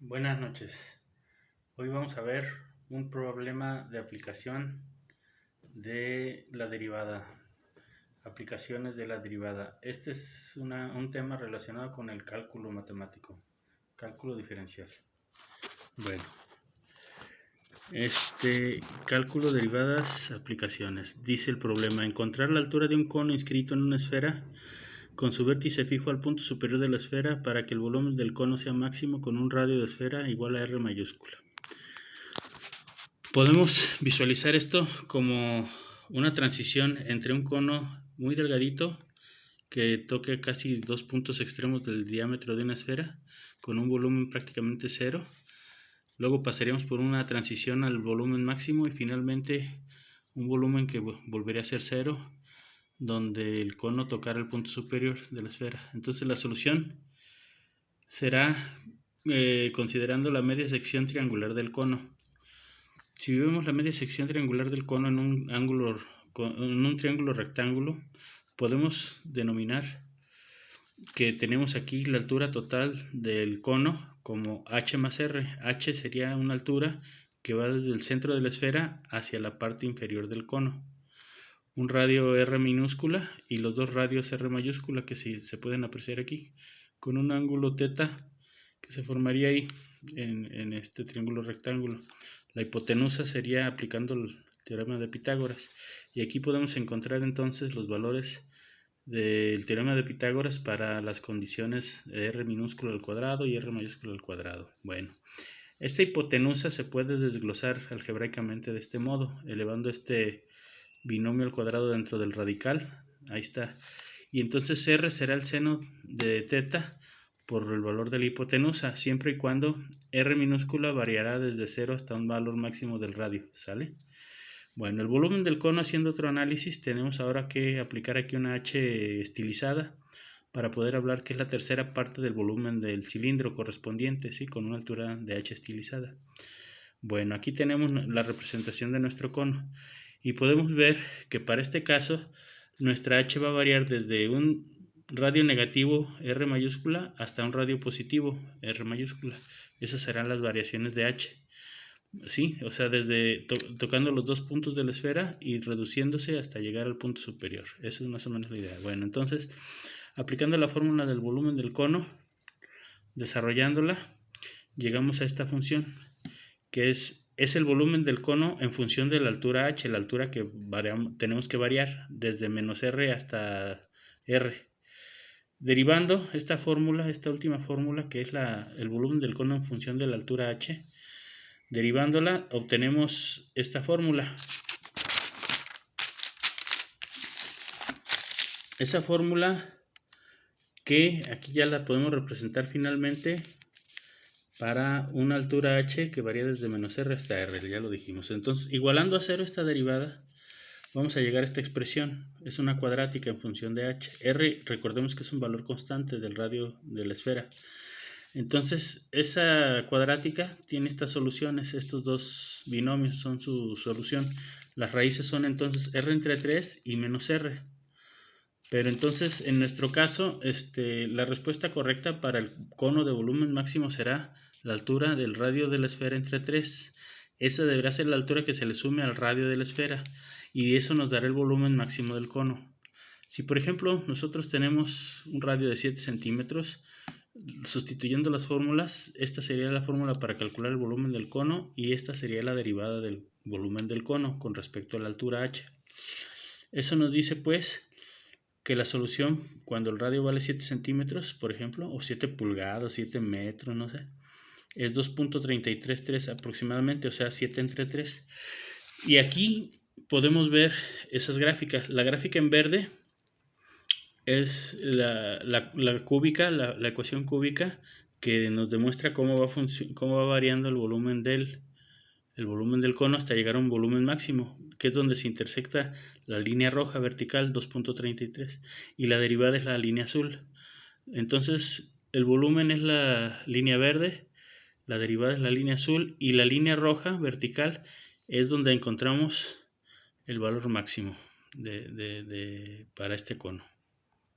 Buenas noches. Hoy vamos a ver un problema de aplicación de la derivada. Aplicaciones de la derivada. Este es un tema relacionado con el cálculo matemático, cálculo diferencial. Bueno, cálculo derivadas, aplicaciones. Dice el problema: encontrar la altura de un cono inscrito en una esfera con su vértice fijo al punto superior de la esfera para que el volumen del cono sea máximo con un radio de esfera igual a R mayúscula. Podemos visualizar esto como una transición entre un cono muy delgadito que toque casi dos puntos extremos del diámetro de una esfera con un volumen prácticamente cero. Luego pasaríamos por una transición al volumen máximo y finalmente un volumen que volvería a ser cero, donde el cono tocara el punto superior de la esfera. Entonces la solución será considerando la media sección triangular del cono. Si vemos la media sección triangular del cono en un triángulo rectángulo, podemos denominar que tenemos aquí la altura total del cono como h más r. H sería una altura que va desde el centro de la esfera hacia la parte inferior del cono. Un radio r minúscula y los dos radios r mayúscula que se pueden apreciar aquí, con un ángulo θ que se formaría ahí en este triángulo rectángulo. La hipotenusa sería aplicando el teorema de Pitágoras, y aquí podemos encontrar entonces los valores del teorema de Pitágoras para las condiciones de r minúscula al cuadrado y r mayúscula al cuadrado. Bueno, esta hipotenusa se puede desglosar algebraicamente de este modo, elevando este binomio al cuadrado dentro del radical. Ahí está. Y entonces r será el seno de θ por el valor de la hipotenusa, siempre y cuando r minúscula variará desde 0 hasta un valor máximo del radio, ¿sale? Bueno, el volumen del cono, haciendo otro análisis, tenemos ahora que aplicar aquí una h estilizada para poder hablar que es la tercera parte del volumen del cilindro correspondiente, ¿sí? Con una altura de h estilizada. Bueno, aquí tenemos la representación de nuestro cono y podemos ver que para este caso nuestra h va a variar desde un radio negativo R mayúscula hasta un radio positivo R mayúscula. Esas serán las variaciones de h. ¿Sí? O sea, desde tocando los dos puntos de la esfera y reduciéndose hasta llegar al punto superior. Esa es más o menos la idea. Bueno, entonces, aplicando la fórmula del volumen del cono, desarrollándola, llegamos a esta función, que es el volumen del cono en función de la altura h, la altura que tenemos que variar desde menos r hasta r. Derivando esta fórmula, esta última fórmula, que es el volumen del cono en función de la altura h, derivándola obtenemos esta fórmula. Esa fórmula que aquí ya la podemos representar finalmente para una altura h que varía desde menos r hasta r, ya lo dijimos. Entonces, igualando a cero esta derivada, vamos a llegar a esta expresión. Es una cuadrática en función de h. R, recordemos que es un valor constante del radio de la esfera. Entonces, esa cuadrática tiene estas soluciones. Estos dos binomios son su solución. Las raíces son entonces r entre 3 y menos r. Pero entonces, en nuestro caso, la respuesta correcta para el cono de volumen máximo será la altura del radio de la esfera entre 3. Esa deberá ser la altura que se le sume al radio de la esfera, y eso nos dará el volumen máximo del cono. Si, por ejemplo, nosotros tenemos un radio de 7 centímetros, sustituyendo las fórmulas, esta sería la fórmula para calcular el volumen del cono y esta sería la derivada del volumen del cono con respecto a la altura h. Eso nos dice, pues, que la solución, cuando el radio vale 7 centímetros, por ejemplo, o 7 pulgadas, 7 metros, no sé, es 2.333 aproximadamente, o sea, 7 entre 3. Y aquí podemos ver esas gráficas. La gráfica en verde es la cúbica, la ecuación cúbica que nos demuestra cómo va variando el volumen del cono hasta llegar a un volumen máximo, que es donde se intersecta la línea roja vertical 2.33 y la derivada es la línea azul. Entonces el volumen es la línea verde, la derivada es la línea azul y la línea roja vertical es donde encontramos el valor máximo para este cono.